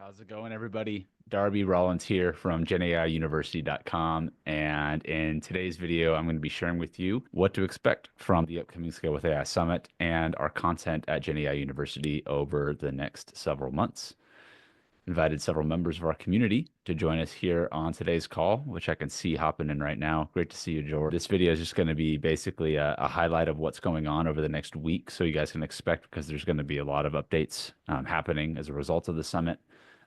How's it going, everybody? Darby Rollins here from GenAIUniversity.com. And in today's video, I'm going to be sharing with you what to expect from the upcoming Scale with AI Summit and our content at GenAI University over the next several months. Invited several members of our community to join us here on today's call, which I can see hopping in right now. Great to see you, George. This video is just going to be basically a highlight of what's going on over the next week, so you guys can expect, because there's going to be a lot of updates happening as a result of the summit.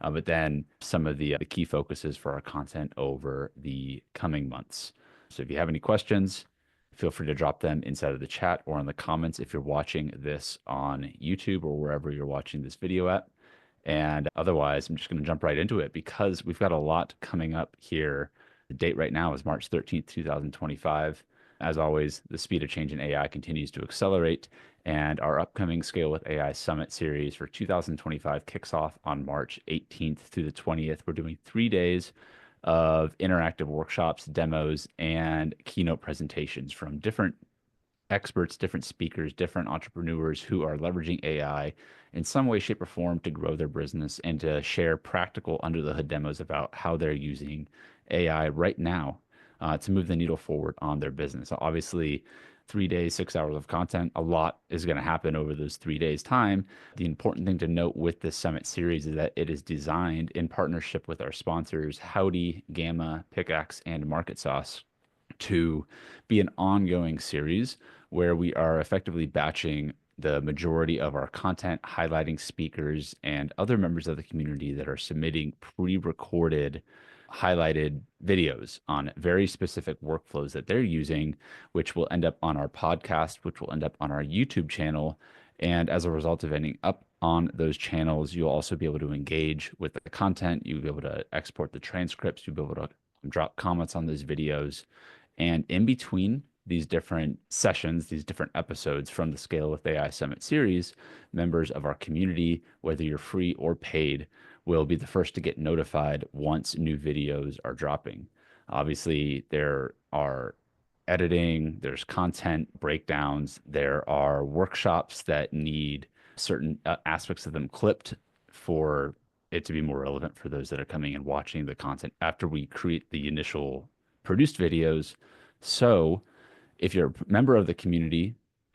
But then some of the key focuses for our content over the coming months. So if you have any questions, feel free to drop them inside of the chat or in the comments if you're watching this on YouTube or wherever you're watching this video at. And otherwise, I'm just going to jump right into it because we've got a lot coming up here. The date right now is March 13th, 2025. As always, the speed of change in AI continues to accelerate, and our upcoming Scale with AI Summit series for 2025 kicks off on March 18th through the 20th. We're doing 3 days of interactive workshops, demos, and keynote presentations from different experts, different speakers, different entrepreneurs who are leveraging AI in some way, shape, or form to grow their business and to share practical under the hood demos about how they're using AI right now to move the needle forward on their business. Obviously, 3 days, 6 hours of content, a lot is going to happen over those 3 days' time. The important thing to note with this summit series is that it is designed in partnership with our sponsors, Howdy, Gamma, Pickaxe, and Market Sauce, to be an ongoing series where we are effectively batching the majority of our content, highlighting speakers and other members of the community that are submitting pre-recorded highlighted videos on very specific workflows that they're using, which will end up on our podcast, which will end up on our YouTube channel. And as a result of ending up on those channels, you'll also be able to engage with the content. You'll be able to export the transcripts. You'll be able to drop comments on those videos. And in between these different sessions, these different episodes from the Scale with AI Summit series, members of our community, whether you're free or paid, will be the first to get notified once new videos are dropping. Obviously, there are editing, there's content breakdowns, there are workshops that need certain aspects of them clipped for it to be more relevant for those that are coming and watching the content after we create the initial produced videos. So if you're a member of the community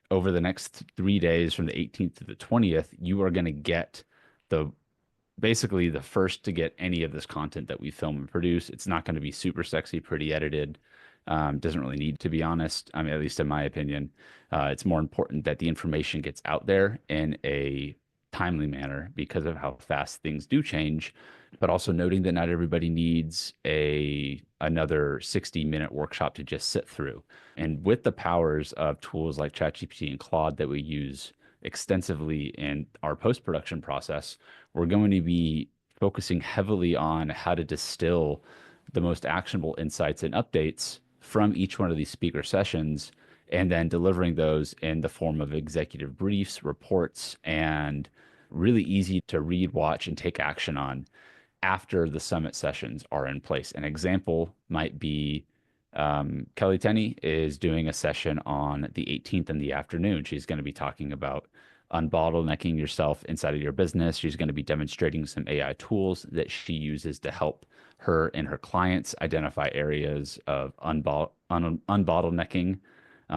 over the next 3 days from the 18th to the 20th, you are going to get the basically the first to get any of this content that we film and produce. It's not going to be super sexy, pretty edited. Doesn't really need to be honest. I mean, at least in my opinion, it's more important that the information gets out there in a timely manner because of how fast things do change, but also noting that not everybody needs another 60-minute workshop to just sit through. And with the powers of tools like ChatGPT and Claude that we use extensively in our post-production process, we're going to be focusing heavily on how to distill the most actionable insights and updates from each one of these speaker sessions, and then delivering those in the form of executive briefs, reports, and really easy to read, watch, and take action on after the summit sessions are in place. An example might be Kelly Tenney is doing a session on the 18th in the afternoon. She's going to be talking about unbottlenecking yourself inside of your business. She's going to be demonstrating some AI tools that she uses to help her and her clients identify areas of unbottlenecking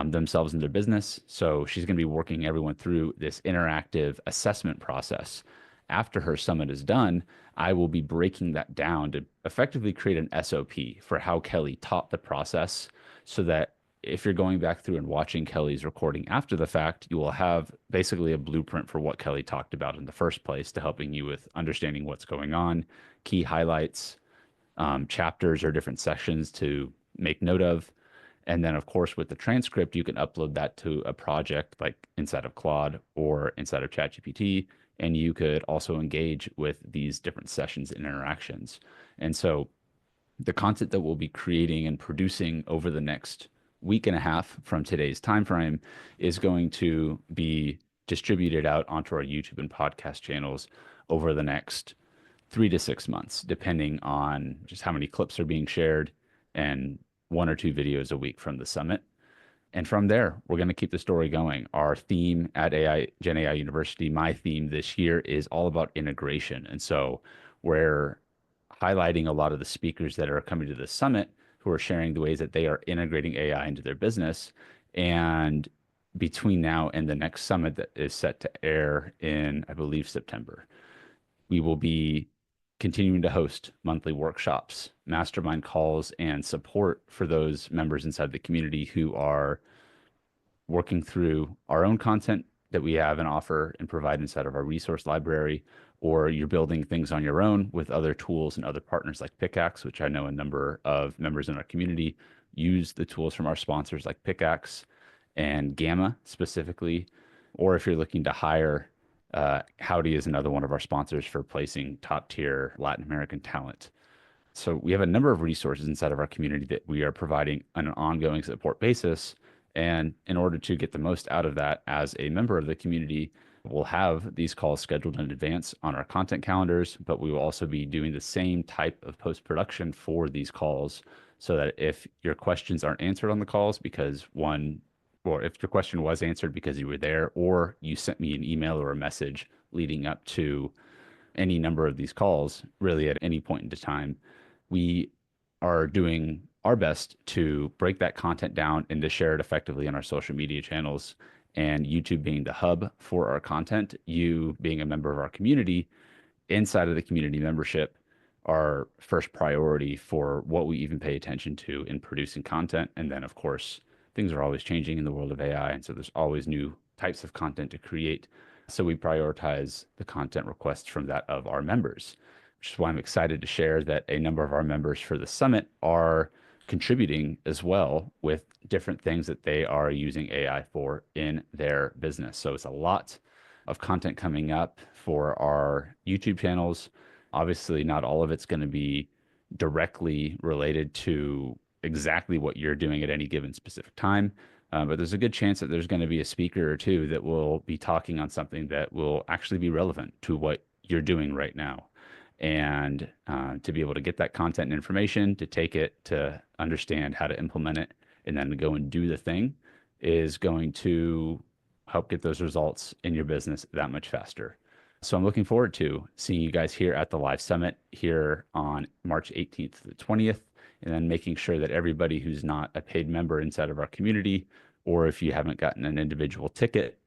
themselves in their business. So she's going to be working everyone through this interactive assessment process. After her summit is done, I will be breaking that down to effectively create an SOP for how Kelly taught the process, so that if you're going back through and watching Kelly's recording after the fact, you will have basically a blueprint for what Kelly talked about in the first place, to helping you with understanding what's going on, key highlights, chapters or different sections to make note of. And then, of course, with the transcript, you can upload that to a project like inside of Claude or inside of ChatGPT, and you could also engage with these different sessions and interactions. And so the content that we'll be creating and producing over the next week and a half from today's time frame is going to be distributed out onto our YouTube and podcast channels over the next 3 to 6 months, depending on just how many clips are being shared, and 1 or 2 videos a week from the summit. And from there, we're going to keep the story going. Our theme at Gen AI University, my theme this year, is all about integration. And so we're highlighting a lot of the speakers that are coming to the summit who are sharing the ways that they are integrating AI into their business. And between now and the next summit that is set to air in, I believe, September, we will be continuing to host monthly workshops, mastermind calls, and support for those members inside the community who are working through our own content that we have and offer and provide inside of our resource library, or you're building things on your own with other tools and other partners like Pickaxe, which I know a number of members in our community use the tools from our sponsors like Pickaxe and Gamma specifically. Or if you're looking to hire, Howdy is another one of our sponsors for placing top tier Latin American talent. So we have a number of resources inside of our community that we are providing on an ongoing support basis. And in order to get the most out of that as a member of the community, we'll have these calls scheduled in advance on our content calendars, but we will also be doing the same type of post-production for these calls so that if your questions aren't answered on the calls because one, or if your question was answered because you were there, or you sent me an email or a message leading up to any number of these calls, really at any point in time, we are doing our best to break that content down and to share it effectively on our social media channels. And YouTube being the hub for our content, you being a member of our community, inside of the community membership, our first priority for what we even pay attention to in producing content. And then, of course, things are always changing in the world of AI. And so there's always new types of content to create. So we prioritize the content requests from that of our members, which is why I'm excited to share that a number of our members for the summit are contributing as well with different things that they are using AI for in their business. So it's a lot of content coming up for our YouTube channels. Obviously, not all of it's going to be directly related to exactly what you're doing at any given specific time. But there's a good chance that there's going to be a speaker or two that will be talking on something that will actually be relevant to what you're doing right now. And to be able to get that content and information, to take it, to understand how to implement it, and then to go and do the thing is going to help get those results in your business that much faster. So I'm looking forward to seeing you guys here at the live summit here on March 18th to the 20th, and then making sure that everybody who's not a paid member inside of our community, or if you haven't gotten an individual ticket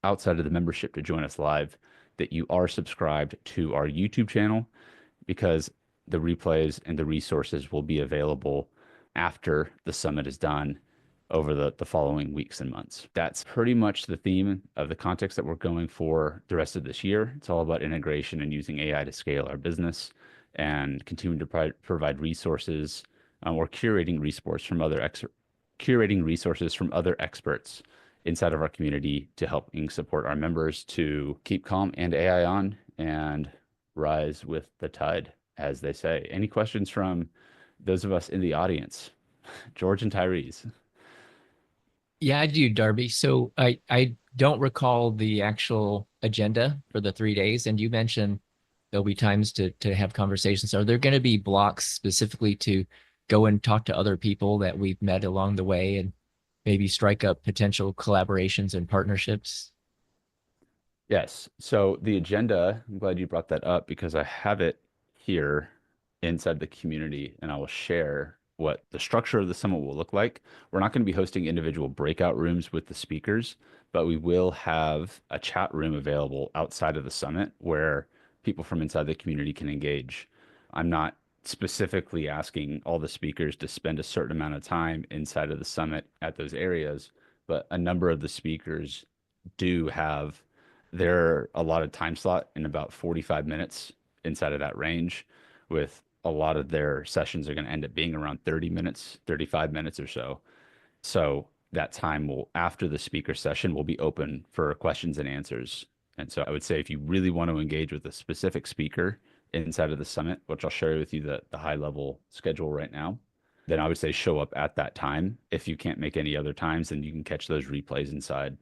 outside of the membership to join us live, that you are subscribed to our YouTube channel, because the replays and the resources will be available after the summit is done over the following weeks and months. That's pretty much the theme of the context that we're going for the rest of this year. It's all about integration and using AI to scale our business and continuing to provide resources or curating resources from other experts inside of our community to helping support our members to keep calm and AI on and rise with the tide, as they say. Any questions from those of us in the audience? George and Tyrese. Yeah, I do, Darby. So I don't recall the actual agenda for the 3 days, and you mentioned there'll be times to have conversations. Are there going to be blocks specifically to go and talk to other people that we've met along the way and maybe strike up potential collaborations and partnerships? Yes. So the agenda, I'm glad you brought that up because I have it here inside the community and I will share what the structure of the summit will look like. We're not going to be hosting individual breakout rooms with the speakers, but we will have a chat room available outside of the summit where people from inside the community can engage. I'm not specifically asking all the speakers to spend a certain amount of time inside of the summit at those areas, but a number of the speakers do have their allotted time slot in about 45 minutes inside of that range, with a lot of their sessions are going to end up being around 30 minutes, 35 minutes or so. So that time will, after the speaker session, will be open for questions and answers. And so I would say if you really want to engage with a specific speaker inside of the summit, which I'll share with you the high level schedule right now, then I would say show up at that time. If you can't make any other times, then you can catch those replays inside.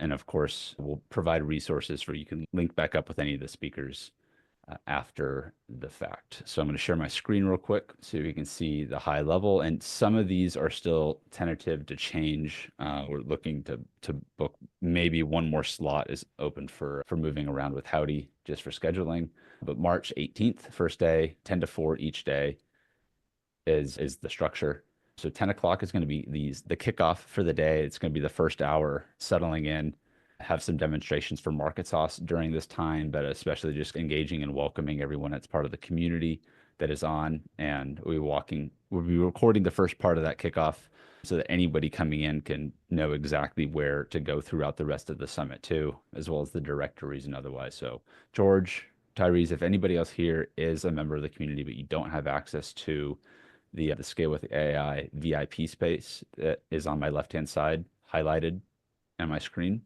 And of course, we'll provide resources for you can link back up with any of the speakers after the fact. So I'm going to share my screen real quick so you can see the high level. And some of these are still tentative to change. We're looking to book maybe one more slot is open for moving around with Howdy just for scheduling. But March 18th, first day, 10 to 4 each day is the structure. So 10 o'clock is going to be the kickoff for the day. It's going to be the first hour settling in, have some demonstrations for market sauce during this time, but especially just engaging and welcoming everyone that's part of the community that is on. And we'll be recording the first part of that kickoff so that anybody coming in can know exactly where to go throughout the rest of the summit too, as well as the directories and otherwise. So George, Tyrese, if anybody else here is a member of the community, but you don't have access to the Scale with AI VIP space that is on my left-hand side, highlighted on my screen.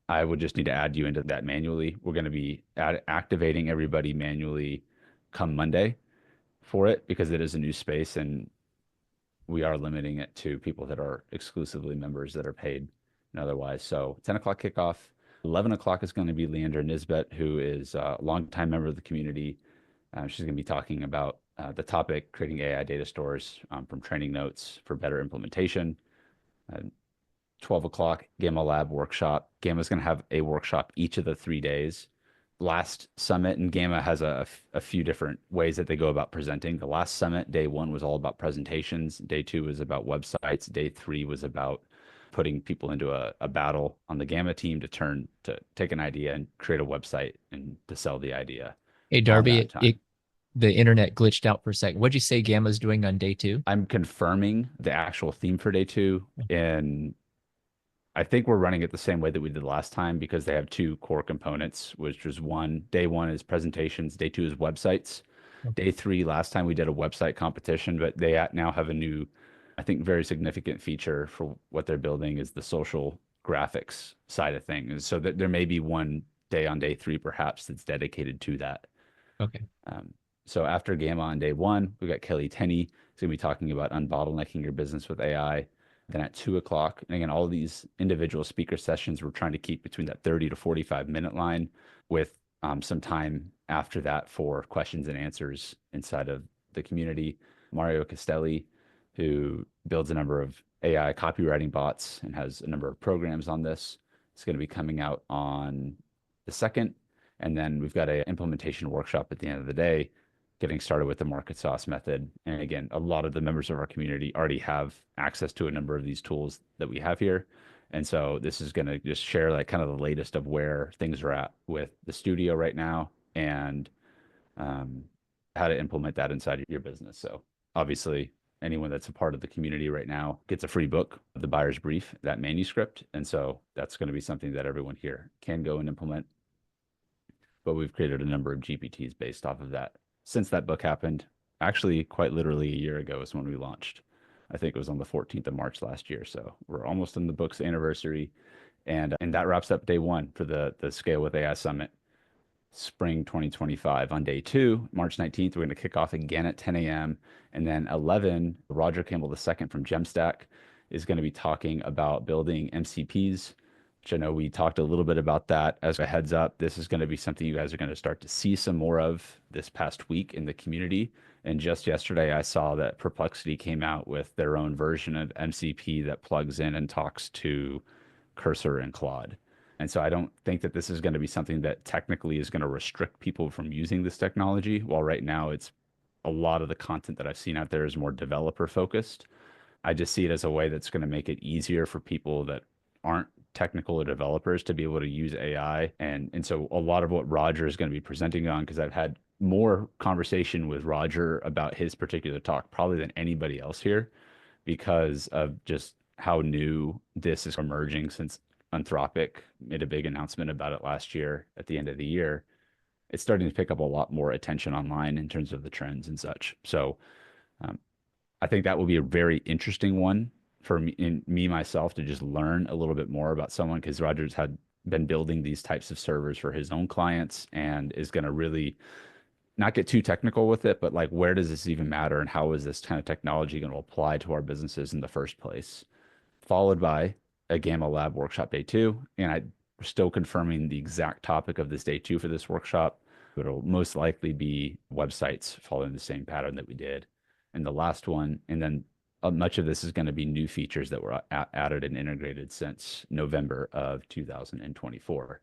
I would just need to add you into that manually. We're going to be activating everybody manually come Monday for it because it is a new space and we are limiting it to people that are exclusively members that are paid and otherwise. So 10 o'clock kickoff. 11 o'clock is going to be Leander Nisbet, who is a longtime member of the community. She's going to be talking about the topic, creating AI data stores from training notes for better implementation. 12 o'clock, Gamma Lab workshop. Gamma is going to have a workshop each of the 3 days. Last summit, and Gamma has a few different ways that they go about presenting. The last summit, day one, was all about presentations. Day two was about websites. Day three was about putting people into a battle on the Gamma team to take an idea and create a website and to sell the idea Hey, on Darby, that time. the internet glitched out for a second. What'd you say Gamma's doing on day two? I'm confirming the actual theme for day two, and I think we're running it the same way that we did last time because they have two core components, which was day one is presentations, day two is websites. Day three, last time we did a website competition, but they now have a new, I think, very significant feature for what they're building is the social graphics side of things. So that there may be one day on day three, perhaps, that's dedicated to that. Okay. So after Gamma on day one, we got Kelly Tenney. He's going to be talking about unbottlenecking your business with AI. Then at 2 o'clock, and again, all of these individual speaker sessions, we're trying to keep between that 30 to 45-minute line with some time after that for questions and answers inside of the community. Mario Castelli, who builds a number of AI copywriting bots and has a number of programs on this, is going to be coming out on the 2nd. And then we've got an implementation workshop at the end of the day, getting started with the market sauce method. And again, a lot of the members of our community already have access to a number of these tools that we have here. And so this is going to just share like kind of the latest of where things are at with the studio right now and how to implement that inside of your business. So obviously, anyone that's a part of the community right now gets a free book, the buyer's brief, that manuscript. And so that's going to be something that everyone here can go and implement. But we've created a number of GPTs based off of that. Since that book happened, actually, quite literally a year ago is when we launched. I think it was on the 14th of March last year. So we're almost in the book's anniversary. And that wraps up day one for the Scale with AI Summit, spring 2025. On day two, March 19th, we're going to kick off again at 10 a.m. And then 11, Roger Campbell II from Gemstack is going to be talking about building MCPs, which I know we talked a little bit about that. As a heads up, this is going to be something you guys are going to start to see some more of this past week in the community. And just yesterday, I saw that Perplexity came out with their own version of MCP that plugs in and talks to Cursor and Claude. And so I don't think that this is going to be something that technically is going to restrict people from using this technology. While right now it's a lot of the content that I've seen out there is more developer focused. I just see it as a way that's going to make it easier for people that aren't technical or developers to be able to use AI. And so a lot of what Roger is going to be presenting on, because I've had more conversation with Roger about his particular talk probably than anybody else here because of just how new this is emerging since Anthropic made a big announcement about it last year at the end of the year. It's starting to pick up a lot more attention online in terms of the trends and such. So I think that will be a very interesting one for me myself to just learn a little bit more about someone because Rogers had been building these types of servers for his own clients and is going to really not get too technical with it, but like where does this even matter and how is this kind of technology going to apply to our businesses in the first place? Followed by a Gamma Lab workshop day two. And I'm still confirming the exact topic of this day two for this workshop. It'll most likely be websites following the same pattern that we did in the last one. And then much of this is going to be new features that were added and integrated since November of 2024.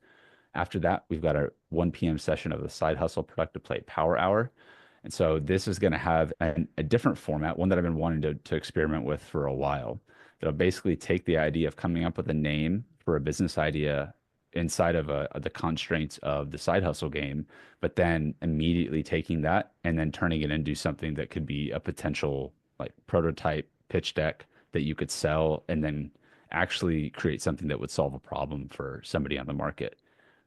After that, we've got a 1 p.m. session of the Side Hustle Productive Play Power Hour. And so this is going to have a different format, one that I've been wanting to experiment with for a while. That'll basically take the idea of coming up with a name for a business idea inside of the constraints of the side hustle game, but then immediately taking that and then turning it into something that could be a potential like prototype pitch deck that you could sell and then actually create something that would solve a problem for somebody on the market.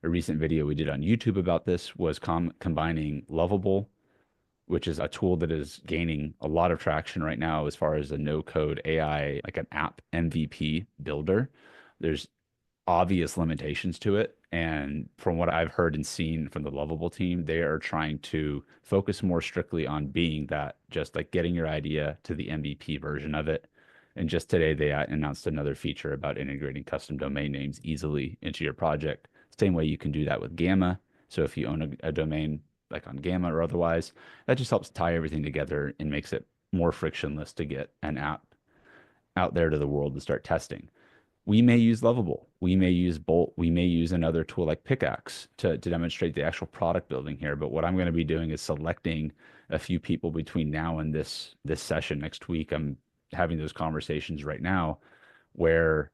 A recent video we did on YouTube about this was combining Lovable, which is a tool that is gaining a lot of traction right now as far as a no code AI, like an app MVP builder. There's obvious limitations to it. And from what I've heard and seen from the Lovable team, they are trying to focus more strictly on being that, just like getting your idea to the MVP version of it. And just today, they announced another feature about integrating custom domain names easily into your project. Same way you can do that with Gamma. So if you own a domain like on Gamma or otherwise, that just helps tie everything together and makes it more frictionless to get an app out there to the world to start testing. We may use Lovable. We may use Bolt. We may use another tool like Pickaxe to demonstrate the actual product building here. But what I'm going to be doing is selecting a few people between now and this session next week. I'm having those conversations right now where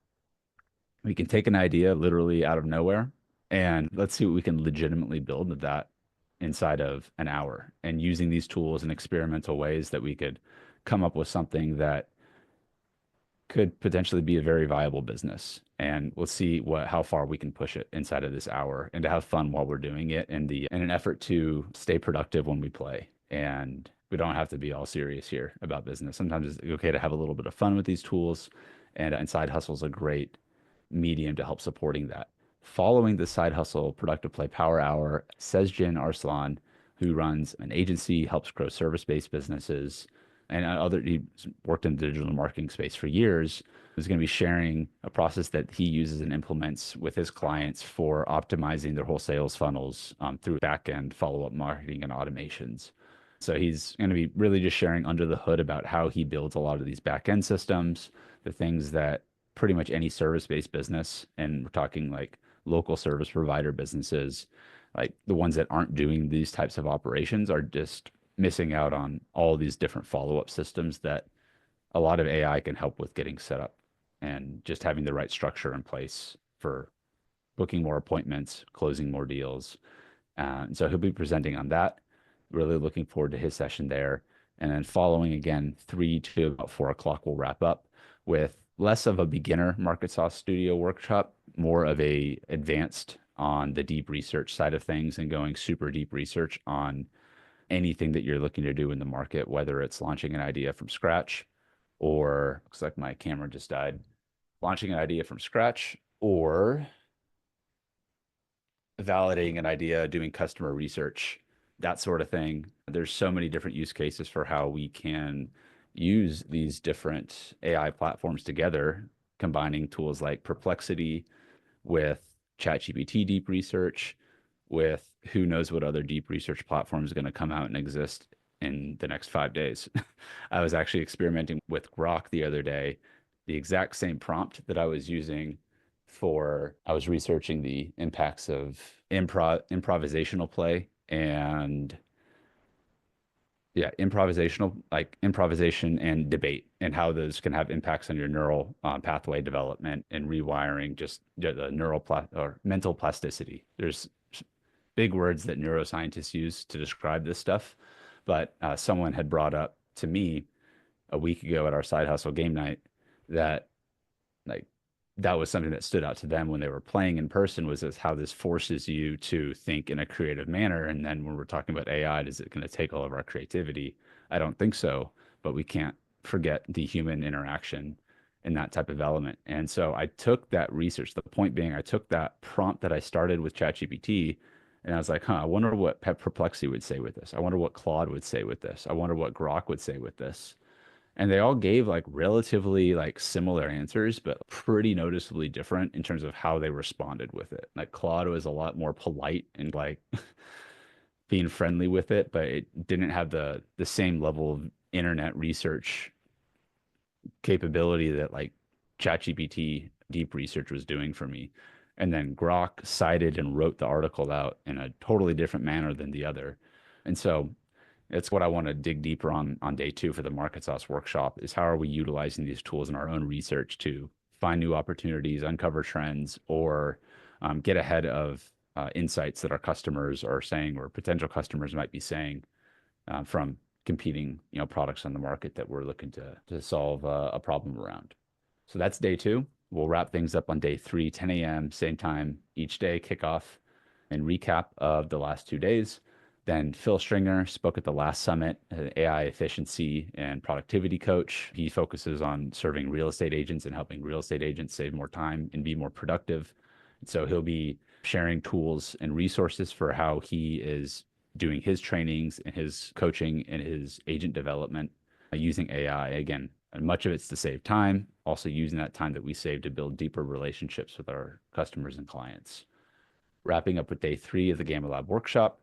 we can take an idea literally out of nowhere and let's see what we can legitimately build with that inside of an hour and using these tools in experimental ways that we could come up with something that could potentially be a very viable business. And we'll see how far we can push it inside of this hour and to have fun while we're doing it in an effort to stay productive when we play. And we don't have to be all serious here about business. Sometimes it's okay to have a little bit of fun with these tools, and Side Hustle is a great medium to help supporting that. Following the Side Hustle Productive Play Power Hour, Sezgin Arslan, who runs an agency, helps grow service-based businesses, and he worked in the digital marketing space for years, is going to be sharing a process that he uses and implements with his clients for optimizing their whole sales funnels through back-end follow-up marketing and automations. So he's going to be really just sharing under the hood about how he builds a lot of these back-end systems, the things that pretty much any service-based business, and we're talking like local service provider businesses, like the ones that aren't doing these types of operations are just missing out on all these different follow-up systems that a lot of AI can help with getting set up and just having the right structure in place for booking more appointments, closing more deals. And so he'll be presenting on that. Really looking forward to his session there. And then following again, 3 to about 4 o'clock, we'll wrap up with less of a beginner Market Sauce Studio workshop, more of a advanced on the deep research side of things and going super deep research on anything that you're looking to do in the market, whether it's launching an idea from scratch or looks like my camera just died, launching an idea from scratch or validating an idea, doing customer research, that sort of thing. There's so many different use cases for how we can use these different AI platforms together, combining tools like Perplexity with ChatGPT deep research, with who knows what other deep research platform is going to come out and exist in the next 5 days. I was actually experimenting with Grok the other day, the exact same prompt that I was using I was researching the impacts of improvisational play and improvisation and debate and how those can have impacts on your neural pathway development and rewiring just the or mental plasticity. There's big words that neuroscientists use to describe this stuff, but someone had brought up to me a week ago at our side hustle game night that like that was something that stood out to them when they were playing in person was this, how this forces you to think in a creative manner. And then when we're talking about AI, is it going to take all of our creativity? I don't think so, but we can't forget the human interaction in that type of element. And so I took that research, the point being, I took that prompt that I started with ChatGPT and I was like, I wonder what Perplexity would say with this. I wonder what Claude would say with this. I wonder what Grok would say with this. And they all gave like relatively like similar answers, but pretty noticeably different in terms of how they responded with it. Like Claude was a lot more polite and like being friendly with it, but it didn't have the same level of internet research capability that like ChatGPT deep research was doing for me. And then Grok cited and wrote the article out in a totally different manner than the other. And so it's what I want to dig deeper on day two for the Market Sauce workshop is how are we utilizing these tools in our own research to find new opportunities, uncover trends, or get ahead of insights that our customers are saying or potential customers might be saying from competing, products on the market that we're looking to solve a problem around. So that's day two. We'll wrap things up on day three, 10 a.m., same time each day, kickoff and recap of the last 2 days. Then Phil Stringer spoke at the last summit, an AI efficiency and productivity coach. He focuses on serving real estate agents and helping real estate agents save more time and be more productive. And so he'll be sharing tools and resources for how he is doing his trainings and his coaching and his agent development using AI. Again, and much of it's to save time, also using that time that we save to build deeper relationships with our customers and clients. Wrapping up with day three of the Gamma Lab workshop.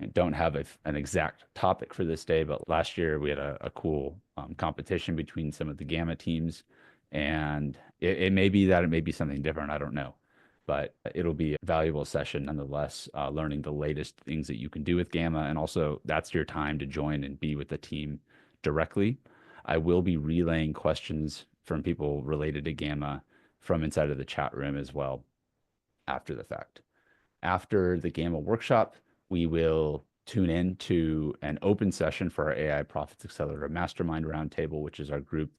I don't have an exact topic for this day, but last year we had a cool competition between some of the Gamma teams. And it may be that it may be something different. I don't know. But it'll be a valuable session nonetheless, learning the latest things that you can do with Gamma. And also, that's your time to join and be with the team directly. I will be relaying questions from people related to Gamma from inside of the chat room as well after the fact. After the Gamma workshop, we will tune in to an open session for our AI Profits Accelerator Mastermind Roundtable, which is our group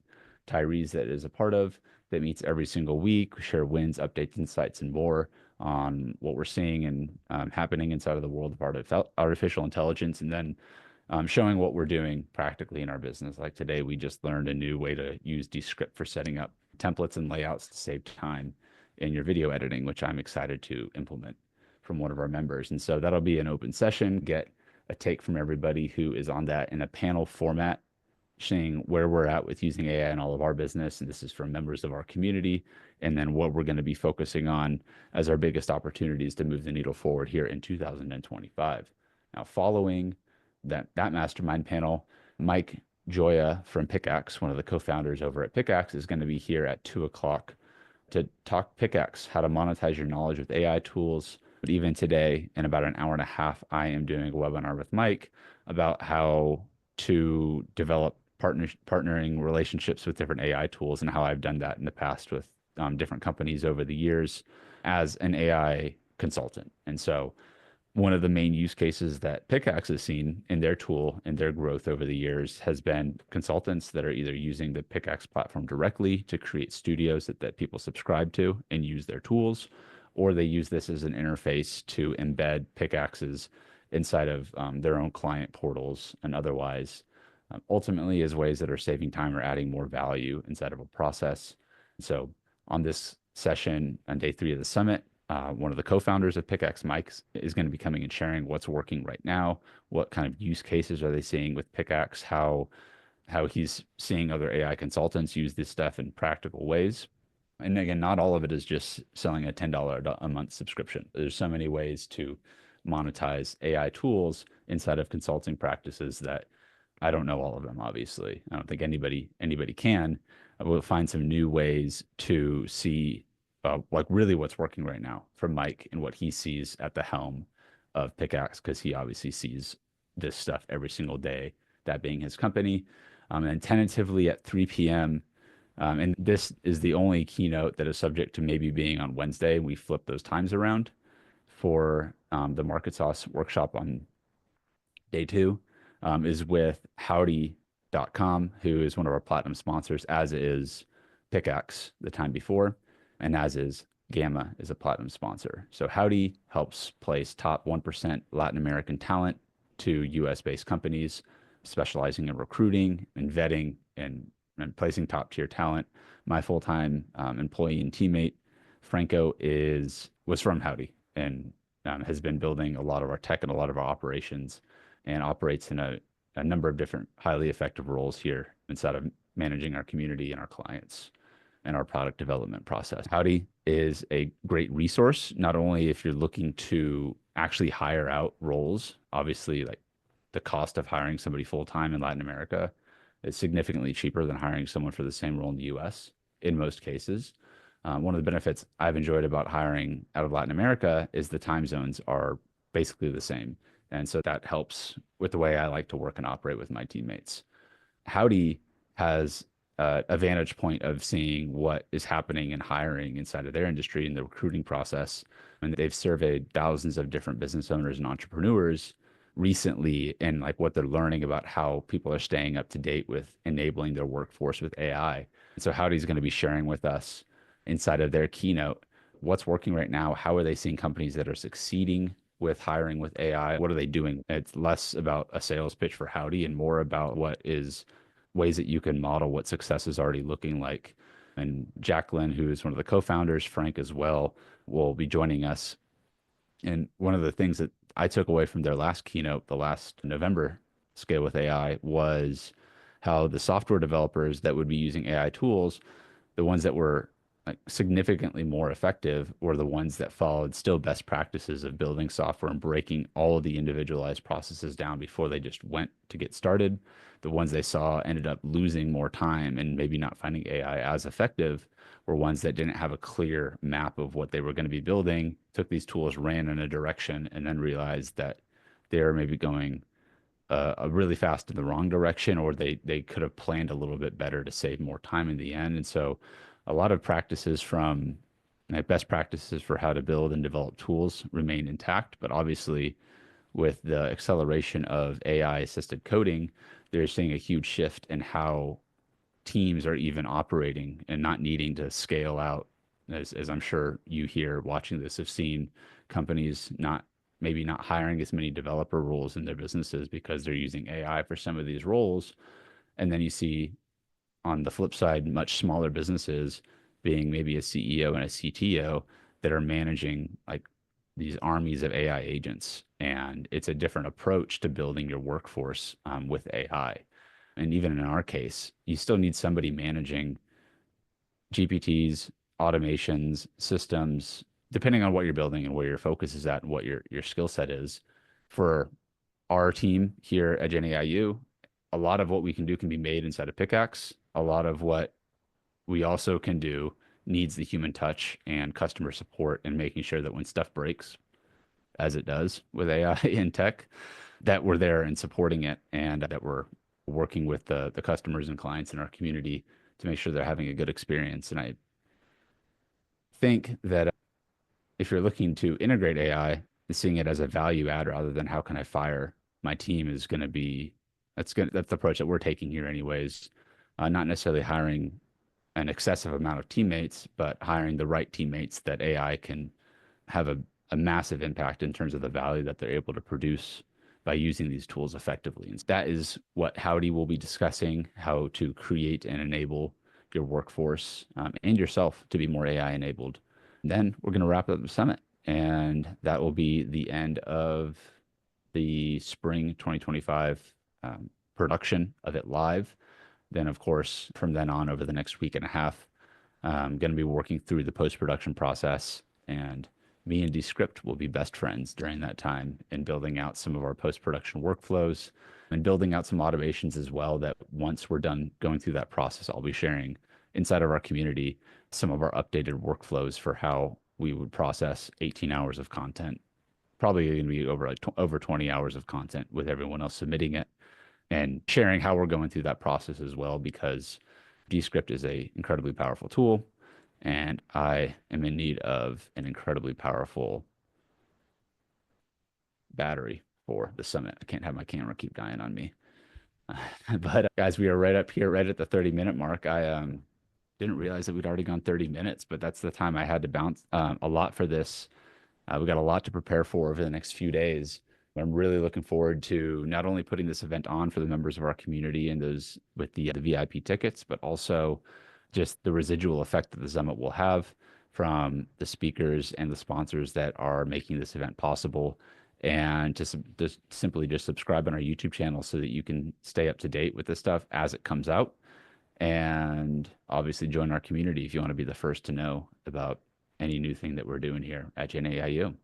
Tyrese that is a part of that meets every single week. We share wins, updates, insights, and more on what we're seeing and happening inside of the world of artificial intelligence, and then showing what we're doing practically in our business. Like today, we just learned a new way to use Descript for setting up templates and layouts to save time in your video editing, which I'm excited to implement from one of our members. And so that'll be an open session, get a take from everybody who is on that in a panel format, saying where we're at with using AI in all of our business. And this is from members of our community. And then what we're going to be focusing on as our biggest opportunities to move the needle forward here in 2025. Now, following that mastermind panel, Mike Joya from Pickaxe, one of the co-founders over at Pickaxe, is going to be here at 2:00 to talk Pickaxe, how to monetize your knowledge with AI tools. But even today, in about an hour and a half, I am doing a webinar with Mike about how to develop partnering relationships with different AI tools and how I've done that in the past with different companies over the years as an AI consultant. And so one of the main use cases that Pickaxe has seen in their tool and their growth over the years has been consultants that are either using the Pickaxe platform directly to create studios that people subscribe to and use their tools, or they use this as an interface to embed pickaxes inside of their own client portals and otherwise, ultimately as ways that are saving time or adding more value inside of a process. So on this session on day three of the summit, one of the co-founders of Pickaxe, Mike, is going to be coming and sharing what's working right now, what kind of use cases are they seeing with Pickaxe, how he's seeing other AI consultants use this stuff in practical ways. And again, not all of it is just selling a $10 a month subscription. There's so many ways to monetize AI tools inside of consulting practices that I don't know all of them, obviously. I don't think anybody can. We'll find some new ways to see like really what's working right now from Mike and what he sees at the helm of Pickaxe, because he obviously sees this stuff every single day, that being his company. And tentatively at 3 p.m., and this is the only keynote that is subject to maybe being on Wednesday. We flip those times around for the Market Sauce workshop on day two, is with Howdy.com, who is one of our platinum sponsors, as is Pickaxe the time before, and as is Gamma is a platinum sponsor. So Howdy helps place top 1% Latin American talent to US-based companies, specializing in recruiting and vetting and placing top tier talent. My full-time employee and teammate, Franco, was from Howdy and has been building a lot of our tech and a lot of our operations, and operates in a number of different highly effective roles here inside of managing our community and our clients and our product development process. Howdy is a great resource, not only if you're looking to actually hire out roles. Obviously, like the cost of hiring somebody full time in Latin America is significantly cheaper than hiring someone for the same role in the US in most cases. One of the benefits I've enjoyed about hiring out of Latin America is the time zones are basically the same. And so that helps with the way I like to work and operate with my teammates. Howdy has a vantage point of seeing what is happening in hiring inside of their industry and the recruiting process. And they've surveyed thousands of different business owners and entrepreneurs recently, and like what they're learning about how people are staying up to date with enabling their workforce with AI. And so Howdy's going to be sharing with us inside of their keynote what's working right now, how are they seeing companies that are succeeding with hiring with AI, what are they doing? It's less about a sales pitch for Howdy and more about what is ways that you can model what success is already looking like. And Jacqueline, who is one of the co-founders, Frank as well, will be joining us. And one of the things that I took away from their last keynote, the last November Scale with AI, was how the software developers that would be using AI tools, the ones that were like significantly more effective were the ones that followed still best practices of building software and breaking all of the individualized processes down before they just went to get started. The ones they saw ended up losing more time and maybe not finding AI as effective were ones that didn't have a clear map of what they were going to be building, took these tools, ran in a direction, and then realized that they're maybe going really fast in the wrong direction, or they could have planned a little bit better to save more time in the end. And so a lot of practices from like best practices for how to build and develop tools remain intact, but obviously with the acceleration of AI assisted coding, they're seeing a huge shift in how teams are even operating and not needing to scale out. As I'm sure you here watching this have seen companies not maybe not hiring as many developer roles in their businesses because they're using AI for some of these roles. And then you see on the flip side, much smaller businesses being maybe a CEO and a CTO that are managing like these armies of AI agents. And it's a different approach to building your workforce with AI. And even in our case, you still need somebody managing GPTs, automations, systems, depending on what you're building and where your focus is at and what your skill set is. For our team here at GenAIU, a lot of what we can do can be made inside of Pickaxe. A lot of what we also can do needs the human touch and customer support and making sure that when stuff breaks, as it does with AI in tech, that we're there and supporting it and that we're working with the customers and clients in our community to make sure they're having a good experience. And I think that if you're looking to integrate AI, seeing it as a value add rather than how can I fire my team is going to be that's the approach that we're taking here anyways. Not necessarily hiring an excessive amount of teammates, but hiring the right teammates that AI can have a massive impact in terms of the value that they're able to produce by using these tools effectively. And that is what Howdy will be discussing, how to create and enable your workforce and yourself to be more AI enabled. And then we're going to wrap up the summit, and that will be the end of the spring 2025 production of it live. Then, of course, from then on over the next week and a half, I'm going to be working through the post-production process, and me and Descript will be best friends during that time in building out some of our post-production workflows and building out some automations as well that once we're done going through that process, I'll be sharing inside of our community some of our updated workflows for how we would process 18 hours of content. Probably going to be over 20 hours of content with everyone else submitting it and sharing how we're going through that process as well, because Descript is a incredibly powerful tool, and I am in need of an incredibly powerful battery for the summit. I can't have my camera keep dying on me. But guys, we are right up here, right at the 30-minute mark. I didn't realize that we'd already gone 30 minutes, but that's the time I had to bounce a lot for this. We got a lot to prepare for over the next few days. I'm really looking forward to not only putting this event on for the members of our community and those with the VIP tickets, but also just the residual effect that the summit will have from the speakers and the sponsors that are making this event possible. And to simply just subscribe on our YouTube channel so that you can stay up to date with this stuff as it comes out. And obviously join our community if you want to be the first to know about any new thing that we're doing here at GenAIU.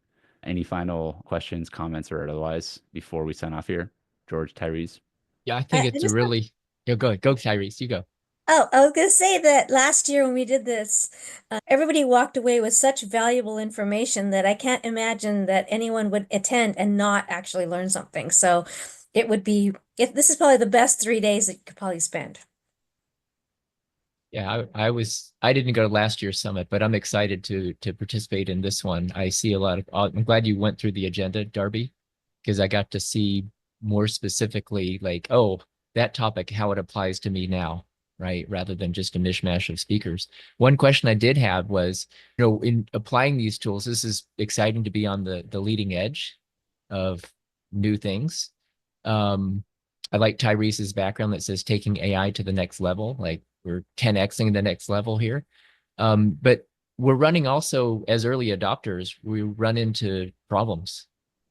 Any final questions, comments, or otherwise before we sign off here? George, Tyrese? Yeah, I think I it's a just have, really, go, Tyrese, you go. oh, I was going to say that last year when we did this, everybody walked away with such valuable information that I can't imagine that anyone would attend and not actually learn something. So it would be, if this is probably the best 3 days that you could probably spend. Yeah, I didn't go to last year's summit, but I'm excited to participate in this one. I see a lot of, I'm glad you went through the agenda, Darby, because I got to see more specifically like, oh, that topic, how it applies to me now, right? Rather than just a mishmash of speakers. One question I did have was, in applying these tools, this is exciting to be on the leading edge of new things. I like Tyrese's background that says taking AI to the next level. Like we're 10xing the next level here. But we're running also as early adopters, we run into problems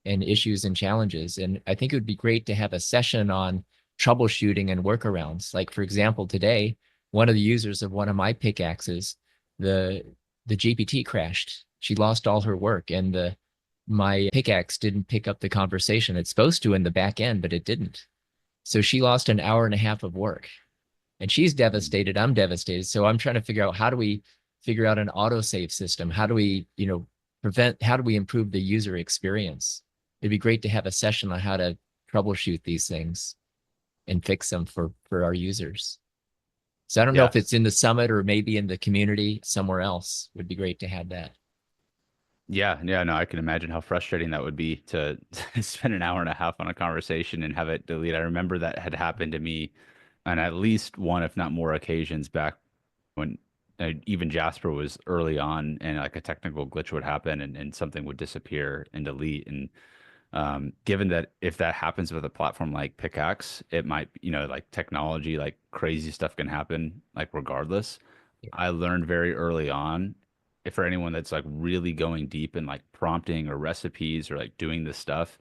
and issues and challenges. And I think it would be great to have a session on troubleshooting and workarounds. Like for example, today, one of the users of one of my pickaxes, the GPT crashed. She lost all her work and my pickaxe didn't pick up the conversation. It's supposed to in the back end, but it didn't. So she lost an hour and a half of work and she's devastated. I'm devastated. So I'm trying to figure out how do we figure out an autosave system? How do we, how do we improve the user experience? It'd be great to have a session on how to troubleshoot these things and fix them for our users. So I don't know Yeah. if it's in the summit or maybe in the community somewhere else. Would be great to have that. Yeah, yeah, no, I can imagine how frustrating that would be to spend an hour and a half on a conversation and have it delete. I remember that had happened to me on at least one, if not more occasions back when even Jasper was early on and like a technical glitch would happen and something would disappear and delete. And given that if that happens with a platform like Pickaxe, it might, like technology, like crazy stuff can happen, like regardless. Yeah. I learned very early on, if for anyone that's like really going deep in like prompting or recipes or like doing this stuff,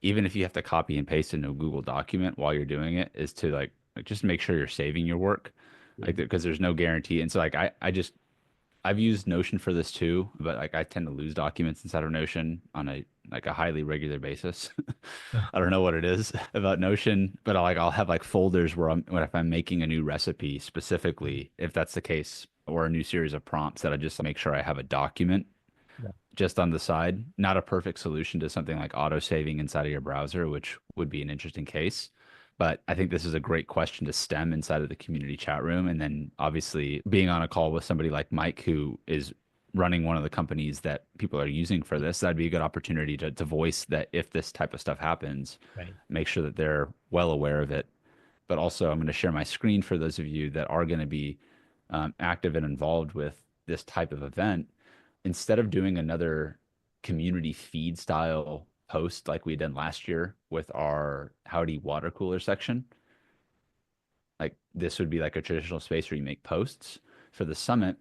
even if you have to copy and paste into a Google document while you're doing it, is to like just make sure you're saving your work, like because there's no guarantee. And so like I've used Notion for this too, but like I tend to lose documents inside of Notion on a highly regular basis. I don't know what it is about Notion, but I'll have like folders where if I'm making a new recipe specifically, if that's the case, or a new series of prompts that I just make sure I have a document Yeah. just on the side. Not a perfect solution to something like auto saving inside of your browser, which would be an interesting case. But I think this is a great question to stem inside of the community chat room. And then obviously being on a call with somebody like Mike, who is running one of the companies that people are using for this, that'd be a good opportunity to voice that if this type of stuff happens, Right. make sure that they're well aware of it. But also, I'm going to share my screen for those of you that are going to be active and involved with this type of event. Instead of doing another community feed style post like we did last year with our Howdy water cooler section, like this would be like a traditional space where you make posts. For the summit,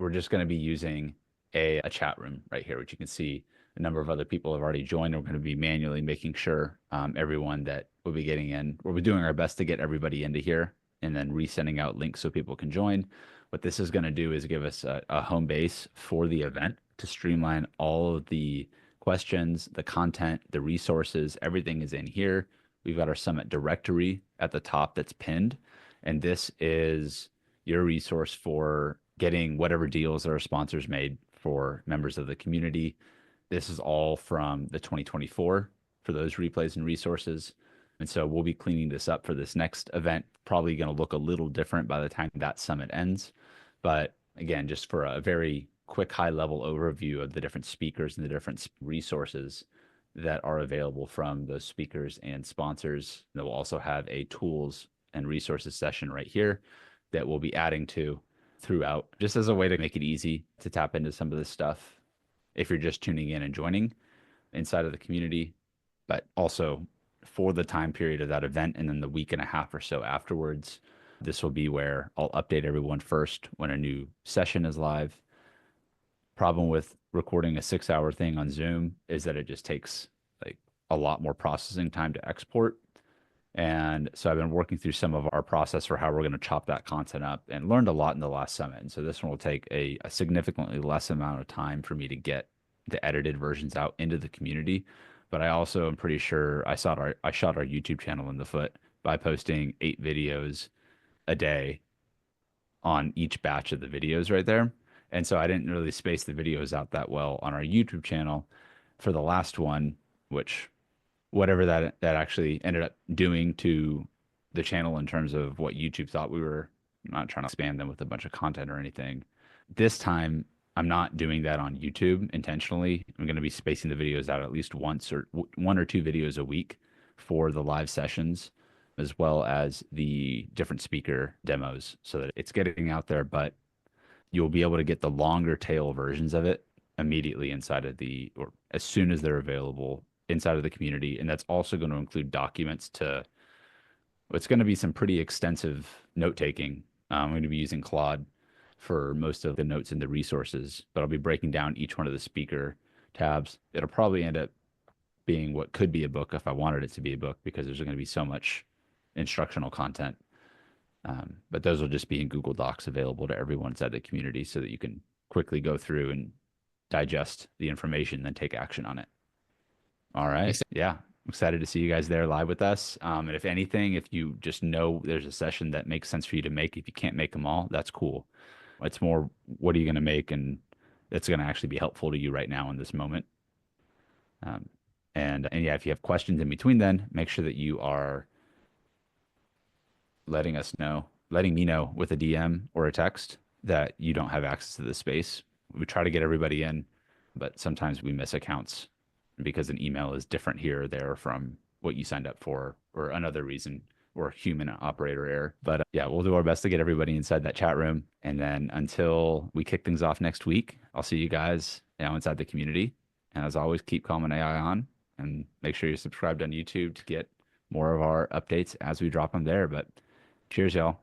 we're just going to be using a chat room right here, which you can see a number of other people have already joined. We're going to be manually making sure everyone that will be getting in, we'll be doing our best to get everybody into here and then resending out links so people can join. What this is going to do is give us a home base for the event to streamline all of the questions, the content, the resources, everything is in here. We've got our summit directory at the top that's pinned. And this is your resource for getting whatever deals our sponsors made for members of the community. This is all from the 2024 for those replays and resources. And so we'll be cleaning this up for this next event. Probably going to look a little different by the time that summit ends. But again, just for a very quick high level overview of the different speakers and the different resources that are available from those speakers and sponsors. We'll also have a tools and resources session right here that we'll be adding to throughout, just as a way to make it easy to tap into some of this stuff if you're just tuning in and joining inside of the community, but also for the time period of that event and then the week and a half or so afterwards. This will be where I'll update everyone first when a new session is live. Problem with recording a 6-hour thing on Zoom is that it just takes like a lot more processing time to export. And so I've been working through some of our process for how we're going to chop that content up and learned a lot in the last summit. And so this one will take a significantly less amount of time for me to get the edited versions out into the community. But I also am pretty sure I shot our YouTube channel in the foot by posting 8 videos a day on each batch of the videos right there. And so I didn't really space the videos out that well on our YouTube channel for the last one, which whatever that actually ended up doing to the channel in terms of what YouTube thought we were, not trying to spam them with a bunch of content or anything. This time, I'm not doing that on YouTube intentionally. I'm going to be spacing the videos out at least once or 1 or 2 videos a week for the live sessions, as well as the different speaker demos, so that it's getting out there, but you'll be able to get the longer tail versions of it immediately inside of or as soon as they're available inside of the community. And that's also going to include documents it's going to be some pretty extensive note taking. I'm going to be using Claude for most of the notes and the resources, but I'll be breaking down each one of the speaker tabs. It'll probably end up being what could be a book if I wanted it to be a book, because there's going to be so much instructional content. But those will just be in Google Docs available to everyone inside the community so that you can quickly go through and digest the information, then take action on it. All right. Yeah. I'm excited to see you guys there live with us. And if anything, if you just know there's a session that makes sense for you to make, if you can't make them all, that's cool. It's more, what are you going to make? And it's going to actually be helpful to you right now in this moment. And yeah, if you have questions in between, then make sure that you are letting me know with a DM or a text that you don't have access to the space. We try to get everybody in, but sometimes we miss accounts because an email is different here or there from what you signed up for, or another reason, or human operator error. But yeah, we'll do our best to get everybody inside that chat room. And then until we kick things off next week, I'll see you guys inside the community. And as always, keep Calm and AI on, and make sure you're subscribed on YouTube to get more of our updates as we drop them there. But cheers, y'all.